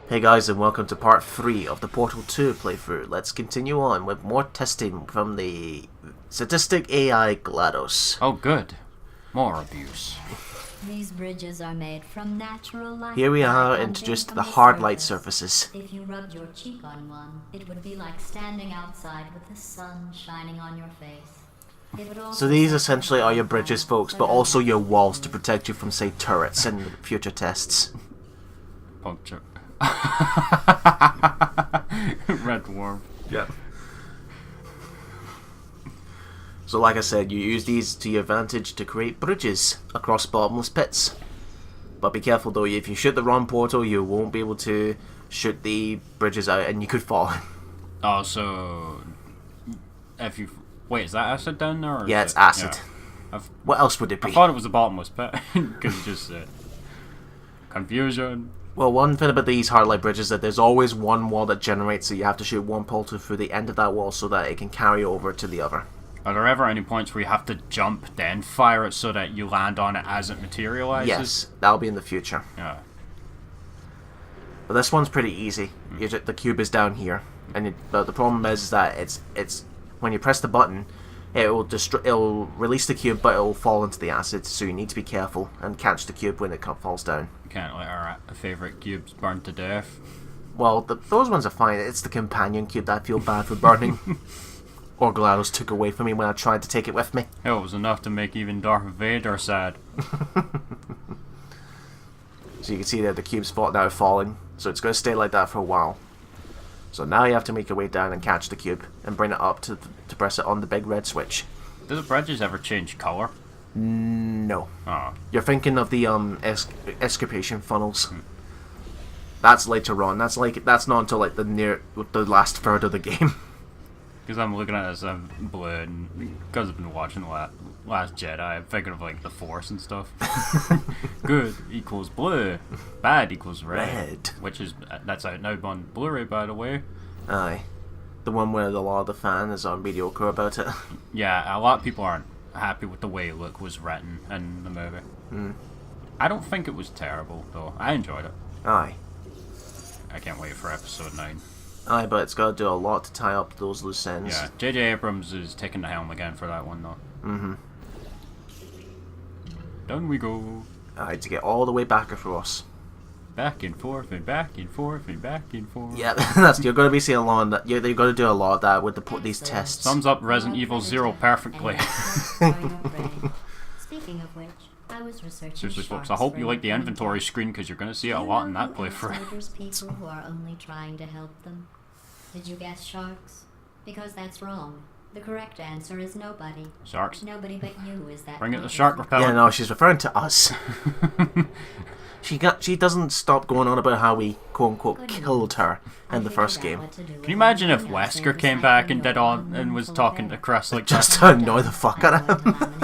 Hey guys, and welcome to part 3 of the Portal 2 playthrough. Let's continue on with more testing from the sadistic AI GLaDOS. Oh good. More abuse. These bridges are made from natural light. Here we are pumping introduced to from the hard light surface. surfaces. If you rubbed your cheek on one, it would be like standing outside with the sun shining on your face. It would also So these set essentially you are your on bridges, fire, folks, but also your walls to protect you from, say, turrets in future tests. Puncture. Red Dwarf. Yep. So like I said, you use these to your advantage to create bridges across bottomless pits. But be careful though, if you shoot the wrong portal, you won't be able to shoot the bridges out and you could fall. Oh, so if you wait, is that acid down there? Or Yeah, is it's acid. Yeah. What else would it I be? thought it was a bottomless pit because it just said confusion. Well, one thing about these hard light bridges is that there's always one wall that generates, so you have to shoot one portal through the end of that wall so that it can carry over to the other. Are there ever any points where you have to jump then fire it so that you land on it as it materializes? Yes, that'll be in the future. Yeah. But this one's pretty easy. The cube is down here, and but the problem is that it's when you press the button, it'll release the cube, but it'll fall into the acid. So you need to be careful and catch the cube when it falls down. You can't let our favorite cubes burn to death. Well, those ones are fine. It's the companion cube that I feel bad for burning. Or GLaDOS took away from me when I tried to take it with me. Hell, it was enough to make even Darth Vader sad. So you can see that the cube's now falling. So it's going to stay like that for a while. So now you have to make your way down and catch the cube and bring it up to press it on the big red switch. Do the bridges ever change color? No. Oh. You're thinking of the escapation funnels. That's later on. That's not until like the last third of the game. Because I'm looking at this, I'm blue, and because I've been watching Last Jedi, I'm thinking of like the Force and stuff. Good equals blue, bad equals red. Which is, that's out now on Blu-ray, by the way. Aye. The one where a lot of the fans are mediocre about it. Yeah, a lot of people aren't happy with the way Luke was written in the movie. I don't think it was terrible, though. I enjoyed it. Aye. I can't wait for episode 9. Aye, but it's got to do a lot to tie up those loose ends. Yeah, J.J. Abrams is taking the helm again for that one, though. Down we go. Aye, to get all the way back across. Back and forth and back and forth and back and forth. Yeah, you're going to be seeing a lot of that. You're going to do a lot of that with these tests. Sums up Resident Evil 0 perfectly. Speaking of which, I was researching Seriously, folks, I sharks hope for you like the an inventory event. screen because you're going to see it a Do you lot in know that who playthrough. enslavers people who are only trying to help them? Did you guess sharks? Because that's wrong. The correct answer is nobody. Sharks. Nobody but you is that. Bring it the kind shark of- repellent. Yeah, no, she's referring to us. She doesn't stop going on about how we quote unquote killed her in the first game. Can you imagine if Wesker came back and did on and was talking to Chris like Just that? to annoy the fuck out of him.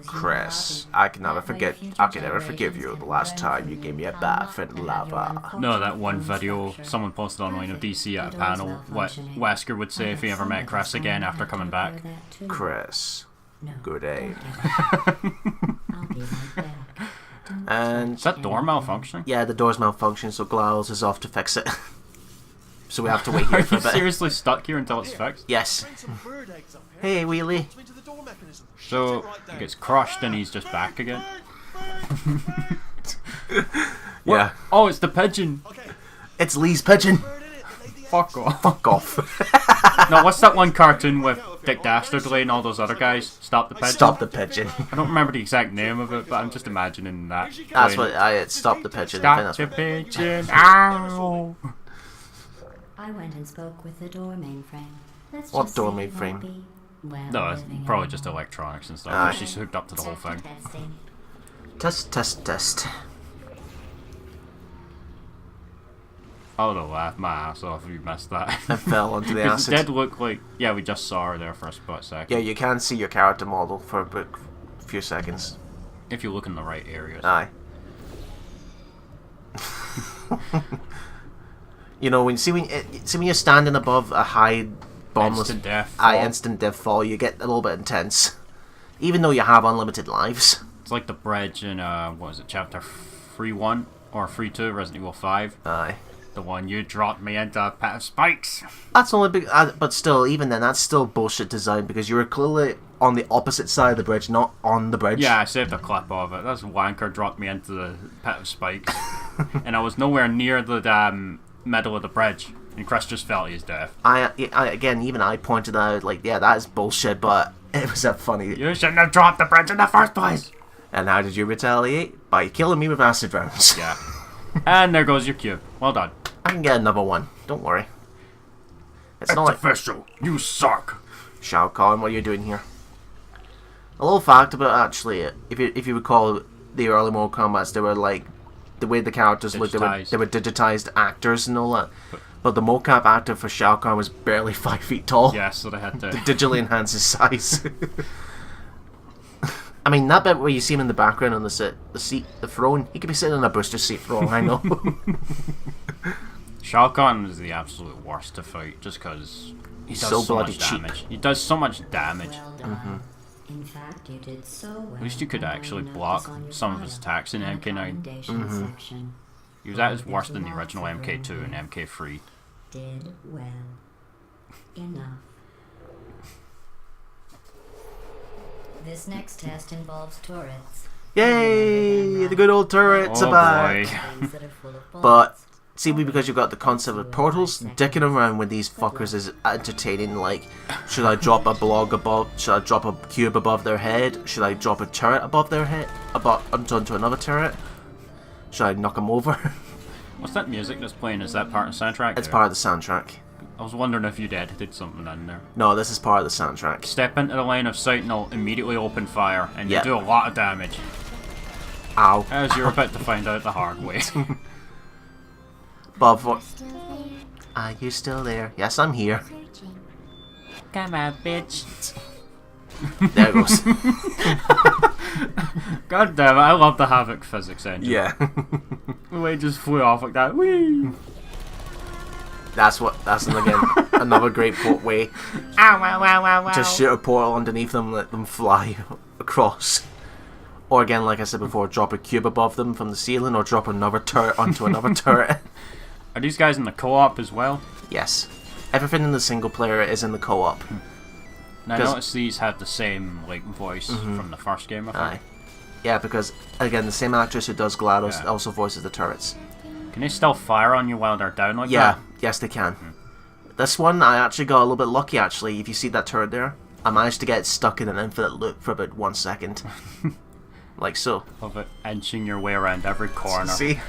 Chris, I can never forgive you the last time you gave me a bath in lava. No, that one video someone posted online of DC at a panel, what Wesker would say if he ever met Chris again after coming back. Chris, good aim. I'll be right back. And Is that door malfunctioning? yeah, the door's malfunctioning, so GLaDOS is off to fix it. So we have to wait Are here for you a bit. seriously stuck here until it's fixed? Yes. Hey, Wheelie. So, he gets crushed and he's just back again? Yeah. Oh, it's the pigeon! It's Lee's pigeon. Fuck off. Fuck off. No, what's that one cartoon with Dick Dastardly and all those other guys? Stop the pigeon? Stop the pigeon. I don't remember the exact name of it, but I'm just imagining that. That's playing. what Stop the pigeon. I think Stop that's the what. pigeon! Ow! I went and spoke with the door mainframe. Let's What just door say it mainframe? won't be, well, No, it's living probably anymore. just electronics and stuff. Aye. She's hooked up to the whole thing. Testing. Test, test, test. I would have laughed my ass off if you missed that. I fell onto the 'Cause it acid. did look like... Yeah, we just saw her there for a split second. Yeah, you can see your character model for a few seconds. If you look in the right areas. Aye. You know, when you're standing above a high bombless Instant death. instant death fall, you get a little bit intense. Even though you have unlimited lives. It's like the bridge in, what is it, chapter 3-1? or Free 2, Resident Evil 5. Aye. The one you dropped me into a pit of spikes. That's only big, but still, even then, that's still bullshit design because you were clearly on the opposite side of the bridge, not on the bridge. Yeah, I saved a clip of it. This wanker dropped me into the pit of spikes. And I was nowhere near the middle of the bridge. And Chris just fell to his death. Again, even I pointed out, like, yeah, that is bullshit, but it was a funny... You shouldn't have dropped the bridge in the first place! And how did you retaliate? By killing me with acid rounds. Yeah. And there goes your cube. Well done. I can get another one. Don't worry. It's not like... official. You suck. Shao Kahn, what are you doing here? A little fact about, actually, if you recall the early Mortal Kombats, they were like... The way the characters looked, they were digitized actors and all that. But the mocap actor for Shao Kahn was barely 5 feet tall. Yeah, so they had to... digitally enhance his size. I mean, that bit where you see him in the background on the seat, the throne, he could be sitting in a booster seat for all I know. Shao Kahn is the absolute worst to fight, just because he does so bloody much cheap. damage. He does so much damage. Well done. In fact, you did so well. At least you could that actually notice block on your some of his file attacks in the MK9. commendation section. He was at his worst in the original MK2 and MK3. Did well. Enough. This next test involves turrets. Yay! The good old turrets Oh, are back. boy. Things that are full of But bullets. see, because you've got the concept of portals, dicking around with these fuckers is entertaining. Like, should I drop a block above? Should I drop a cube above their head? Should I drop a turret above their head? Onto another turret? Should I knock them over? What's that music that's playing? Is that part of the soundtrack? It's part of the soundtrack. I was wondering if you'd edited something in there. No, this is part of the soundtrack. Step into the line of sight and they'll immediately open fire, and Yeah. you do a lot of damage. Ow. As you're about to find out the hard way. Bob, are you still there? Yes, I'm here. Come on, bitch. There it goes. God damn it, I love the Havoc physics engine. Yeah. The way it just flew off like that. Whee! That's again another great way Ow, ow, ow, ow, ow. to shoot a portal underneath them, let them fly across. Or again, like I said before, drop a cube above them from the ceiling, or drop another turret onto another turret. Are these guys in the co-op as well? Yes. Everything in the single player is in the co-op. And I 'Cause- noticed these have the same like voice from the first game, I think. Aye. Yeah, because again, the same actress who does GLaDOS Yeah. also voices the turrets. Can they still fire on you while they're down like Yeah, that? yes they can. This one, I actually got a little bit lucky actually. If you see that turret there, I managed to get stuck in an infinite loop for about 1 second. Like so. Of it inching your way around every corner. See?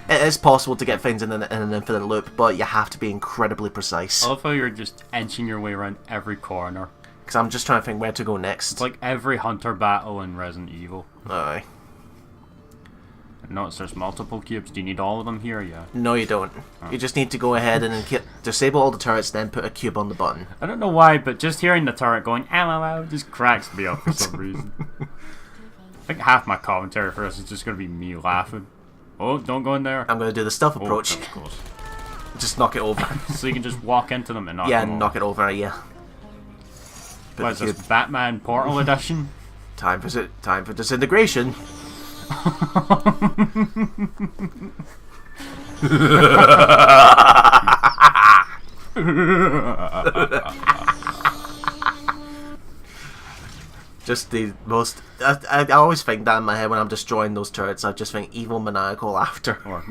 It is possible to get things in an infinite loop, but you have to be incredibly precise. I love how you're just inching your way around every corner. Because I'm just trying to think where to go next. It's like every hunter battle in Resident Evil. Aye. Notice there's multiple cubes. Do you need all of them here? Yeah. No, you don't. You just need to go ahead and disable all the turrets, then put a cube on the button. I don't know why, but just hearing the turret going ow ow ow just cracks me up for some reason. I think half my commentary for us is just going to be me laughing. Oh, don't go in there. I'm going to do the stealth Oh, approach. that was close. Just knock it over. So you can just walk into them and knock Yeah, them knock it over, yeah. Put What is the this, cube. Batman Portal Edition? Time for disintegration. Just the most. I always think that in my head when I'm destroying those turrets. I just think evil maniacal laughter. Or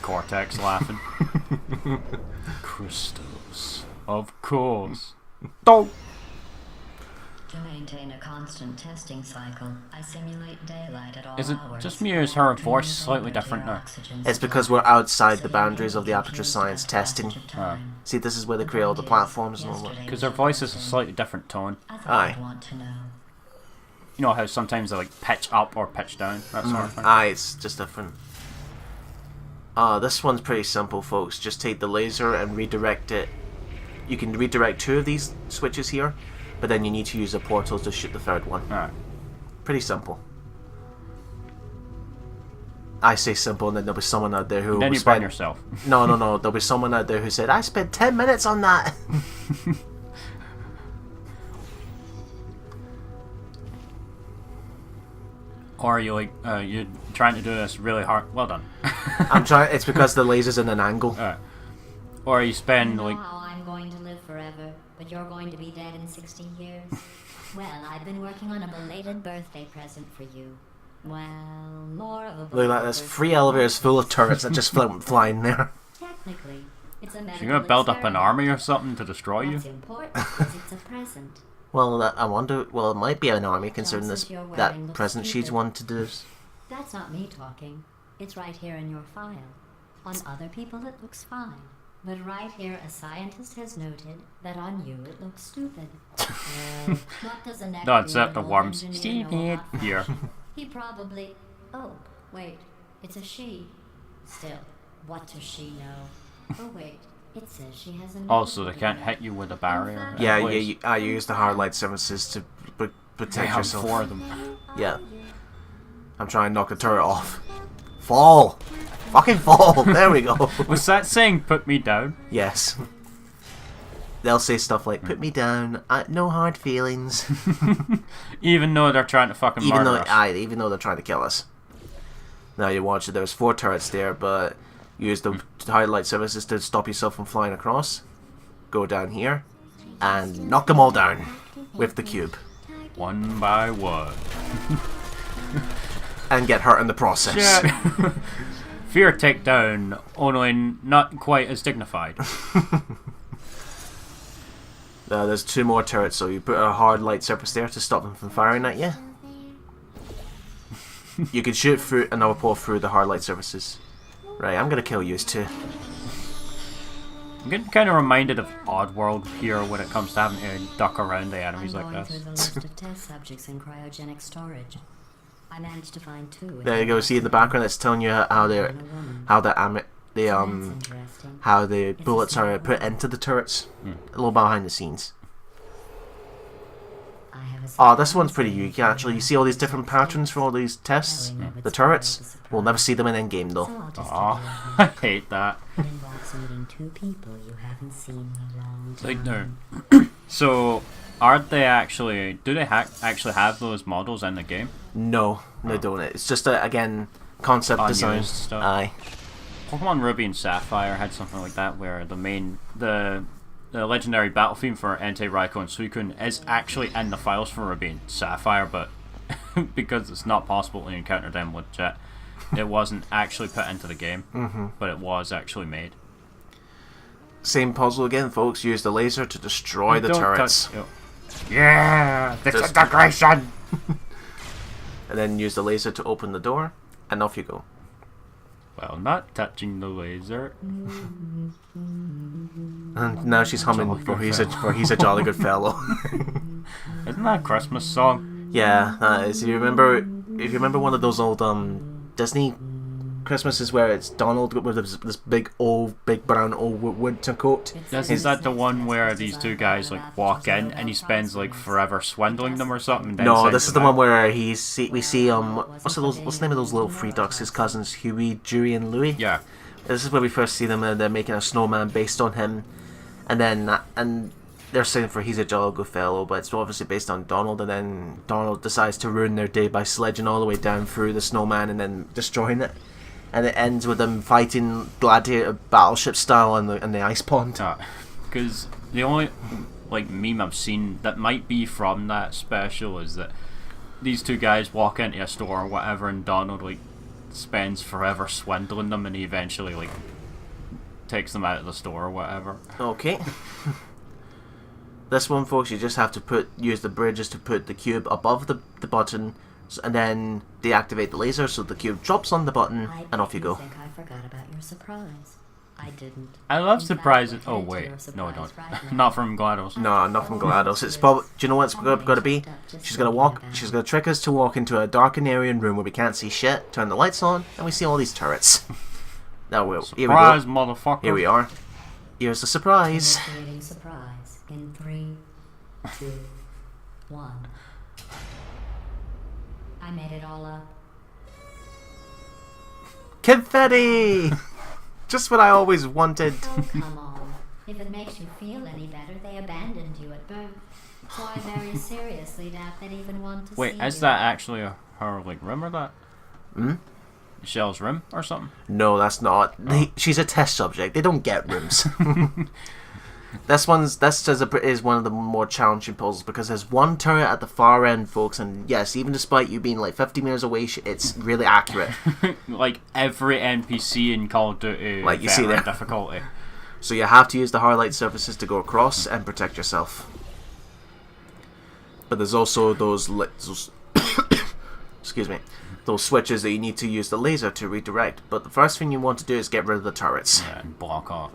Cortex laughing. Crystals. Of course. Don't. To maintain a constant testing cycle, I simulate daylight at all Is it hours. just me or is her To voice move slightly over to different your now? oxygen It's because supply. we're outside So the you boundaries can of the Aperture use Science that testing. faster time. See, this is where they The create all the point is, platforms and all that. yesterday Because was her voice is a everything slightly different tone. I thought Aye. I'd want to know. You know how sometimes they like pitch up or pitch down? That sort of thing. Aye, it's just different. This one's pretty simple, folks. Just take the laser and redirect it. You can redirect 2 of these switches here, but then you need to use the portals to shoot the 3rd one. Alright. Pretty simple. I say simple, and then there'll be someone out there who Then will you burn spend... yourself. No. There'll be someone out there who said, I spent 10 minutes on that! Or are you like, you're trying to do this really hard? Well done. I'm trying. It's because the laser's in an angle. Or you I spend know like, how I'm going to live forever, but you're going to be dead in 60 years. Well, I've been working on a belated birthday present for you. Well, more of a Look at that. There's 3 elevators full of turrets that just flying there. Technically, it's a medical you're gonna build up an experiment. army or something to destroy you? What's important is it's a present. Well, I wonder. Well, it might be an army considering this Johnson, you're that wearing looks present she's stupid. wanted to do. That's not me talking. It's right here in your file. On other people it looks fine. But right here a scientist has noted that on you it looks stupid. Well, what does a No, it's at the neck-bearded worms. old engineer know about Here. fashion? He probably... Oh, wait. It's a she. Still, what does she know? Oh, wait. It says she has a... Also, they can't hit you with a barrier. Yeah, Anyways, I use the hard light services to they protect have yourself. 4 of them. Yeah. I'm trying to knock the turret off. Fall! Fucking fall! There we go. Was that saying put me down? Yes. They'll say stuff like, put me down, no hard feelings. Even though they're trying to fucking even murder though us. even though they're trying to kill us. Now you watch it, there's 4 turrets there, but use the highlight services to stop yourself from flying across. Go down here and knock them all down with the cube. One by one. And get hurt in the process. Shit. Fear takedown, only not quite as dignified. There's 2 more turrets, so you put a hard light surface there to stop them from firing at you. You can shoot through another pole through the hard light surfaces. Right, I'm gonna kill you too. I'm getting kind of reminded of Oddworld here when it comes to having to duck around the enemies I'm like going this. through the list of test subjects in cryogenic storage. I managed to find 2. with There you go. See in the background, it's telling you how they're, how the how the bullets are put into the turrets. A little behind the scenes. Oh, this one's pretty unique actually. You see all these different patterns for all these tests. The turrets. We'll never see them in endgame though. Aw, I hate that. It involves meeting 2 people you haven't seen in a long Like, time. no. So, aren't they actually... Do they actually have those models in the game? No, they don't. It's just again concept design. Unused stuff. Aye. Pokemon Ruby and Sapphire had something like that where the legendary battle theme for Entei, Raikou, and Suicune is actually in the files for Ruby and Sapphire, but because it's not possible to encounter them legit, it wasn't actually put into the game, but it was actually made. Same puzzle again, folks. Use the laser to destroy the Don't turrets. touch- yeah, disintegration! And then use the laser to open the door, and off you go. Well, not touching the laser. And now she's humming Jolly for good he's a jolly good fellow. Isn't that a Christmas song? Yeah, that is. If you remember one of those old Disney Christmases where it's Donald with this big brown old winter coat. Is that the one where these 2 guys like walk in and he spends like forever swindling them or something? And then No, sends this is them the out? one where we see what's the name of those little 3 ducks? His cousins Huey, Dewey, and Louie. Yeah. This is where we first see them, and they're making a snowman based on him, and then they're saying for he's a jolly good fellow, but it's obviously based on Donald, and then Donald decides to ruin their day by sledging all the way down through the snowman and then destroying it, and it ends with them fighting gladiator battleship style in the ice pond. Because the only like meme I've seen that might be from that special is that these 2 guys walk into a store or whatever, and Donald like spends forever swindling them, and he eventually like takes them out of the store or whatever. Okay. This one, folks, you just have to use the bridges to put the cube above the button, and then deactivate the laser so the cube drops on the button, and off you go. I think I forgot about your surprise. I didn't. I love In fact, surprises. we're Oh headed to wait, your no, I surprise don't. right now. Not from GLaDOS. No, not from GLaDOS. It's probably. Do you know what it's got to be? She's gonna trick us to walk into a darkened area and room where we can't see shit. Turn the lights on, and we see all these turrets. Now here we Surprise, go. motherfucker! Here we are. Here's the surprise. Initiating surprise in 3, 2, 1. I made it all up. Confetti. Just what I always wanted. Oh, come on. If it makes you feel any better, they abandoned you at birth. So I very seriously doubt they'd even want to see Wait, is you. that actually her like room or that? Hmm? Shell's room or something? No, that's not. She's a test subject. They don't get rooms. This is one of the more challenging puzzles because there's one turret at the far end, folks, and yes, even despite you being like 50 meters away, it's really accurate. Like every NPC in Call of Duty, Like you see there. difficulty. So you have to use the highlight surfaces to go across and protect yourself. But there's also those excuse me, those switches that you need to use the laser to redirect. But the first thing you want to do is get rid of the turrets. Yeah, and block off.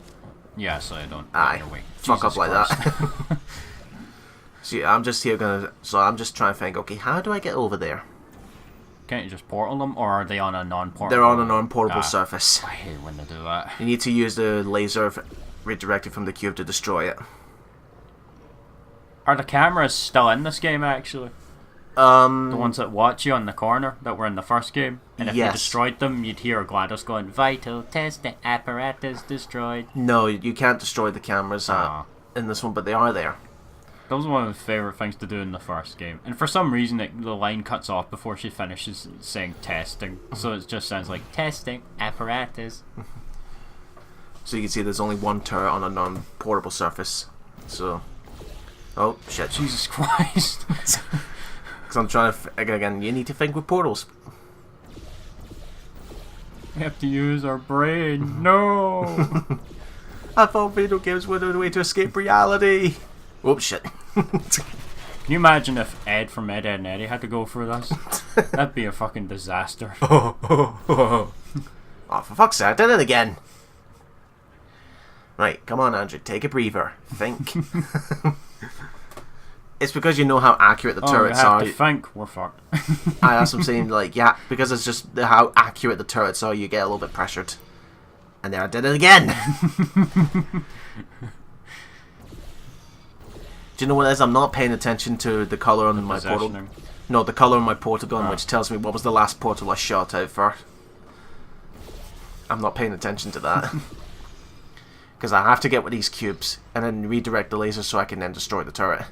Yeah, so I don't Aye, get away. fuck Jesus up like Christ. that. See, I'm just trying to think, okay, how do I get over there? Can't you just portal them, or are they on a non-portable? They're on a non-portable surface. I hate when they do that. You need to use the laser redirected from the cube to destroy it. Are the cameras still in this game, actually? The ones that watch you on the corner that were in the first game? And if you Yes. destroyed them, you'd hear GLaDOS going, "Vital testing apparatus destroyed." No, you can't destroy the cameras in this one, but they are there. That was one of my favourite things to do in the first game. And for some reason, the line cuts off before she finishes saying testing. So it just sounds like testing apparatus. So you can see there's only one turret on a non-portable surface. So, oh shit! Jesus Christ. Because I'm trying to again. You need to think with portals. We have to use our brain. No. I thought video games were the way to escape reality. Oh shit! Can you imagine if Ed from Ed, Ed and Eddie had to go through this? That'd be a fucking disaster. Oh, for fuck's sake! I did it again. Right, come on, Andrew. Take a breather. Think. It's because you know how accurate the turrets we have are. to think we're fucked. That's what I'm saying. Like, yeah, because it's just how accurate the turrets are. You get a little bit pressured. And there I did it again. Do you know what it is? I'm not paying attention to the colour on my portal. Positioning. No, the colour on my portal gun, which tells me what was the last portal I shot out for. I'm not paying attention to that. Because I have to get with these cubes and then redirect the laser so I can then destroy the turret.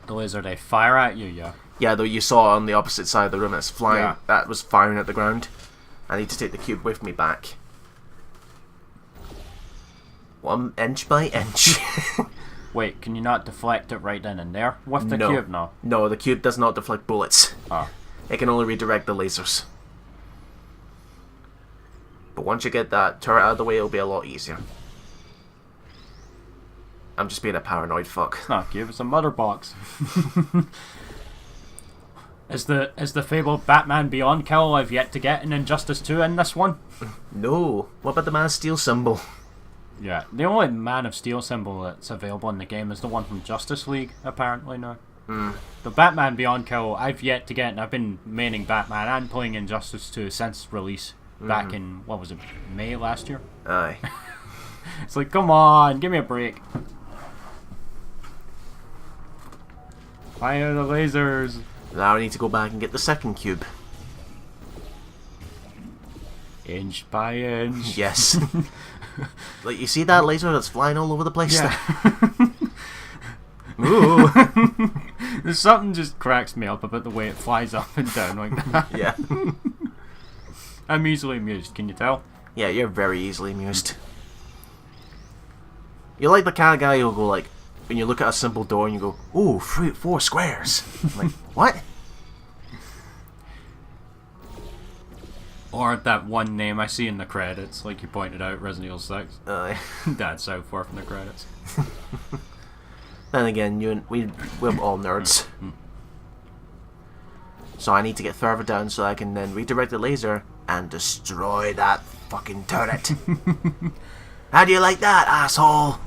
The laser they fire at you, yeah. Yeah, though you saw on the opposite side of the room it's flying. Yeah. That was firing at the ground. I need to take the cube with me back. 1 inch by inch. Wait, can you not deflect it right then and there with the No. cube? No. No, the cube does not deflect bullets. Oh. It can only redirect the lasers. But once you get that turret out of the way, it'll be a lot easier. I'm just being a paranoid fuck. It's not a cube, it's a mother box. Is the fabled Batman Beyond kill I've yet to get in Injustice 2 in this one? No. What about the Man of Steel symbol? Yeah, the only Man of Steel symbol that's available in the game is the one from Justice League, apparently now. The Batman Beyond kill I've yet to get, and I've been maining Batman and playing Injustice 2 since release, back in, what was it, May last year? Aye. It's like, come on, give me a break. Fire the lasers. Now I need to go back and get the second cube. Inch by inch. Yes. Like, you see that laser that's flying all over the place? Yeah. Ooh. There's something just cracks me up about the way it flies up and down like that. Yeah. I'm easily amused, can you tell? Yeah, you're very easily amused. You're like the kind of guy who'll go like, when you look at a simple door and you go, ooh, 4 squares. I'm like, what? Or that one name I see in the credits, like you pointed out, Resident Evil 6. That's so far from the credits. Then again, we're all nerds. So I need to get further down so I can then redirect the laser and destroy that fucking turret. How do you like that, asshole?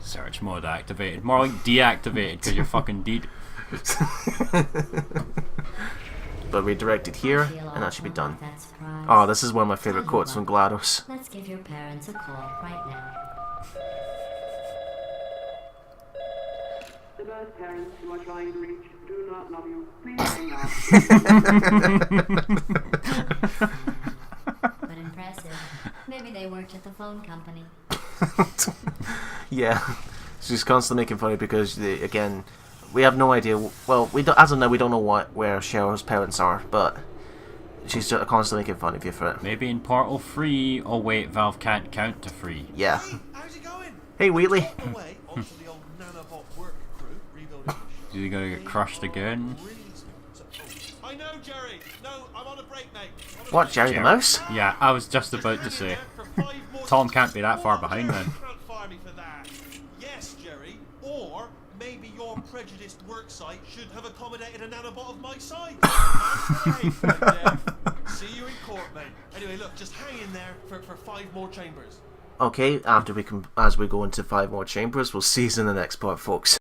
Search mode activated. More like deactivated, because you're fucking deed. But redirect it here, Feel and that should be awful done. about that surprise. Oh, this is one of my favorite quotes from GLaDOS. Let's give your parents a call right now. The birth parents you are trying to reach do not love you. Please hang up. But impressive. Maybe they worked at the phone company. Yeah. She's constantly making fun of it because, again, We have no idea. Well, we don't, as of now, we don't know where Cheryl's parents are, but she's just constantly making fun of you for it. Maybe in Portal 3. Oh wait, Valve can't count to 3. Yeah. Hey, how's it going? Hey, Wheatley. Away onto the old nanobot work crew, rebuilding. Is he gonna get crushed again? I know, Jerry. No, I'm on a break, mate. On a What, break. Jerry the Mouse? Yeah, I was just about to say. Tom can't be that far behind then. Can't fire me for that. Yes, Jerry. Or maybe your prejudiced work site should have accommodated a nanobot of my size. See you in court, mate. Anyway, look, just hang in there for 5 more chambers. Okay, after as we go into 5 more chambers, we'll see you in the next part, folks.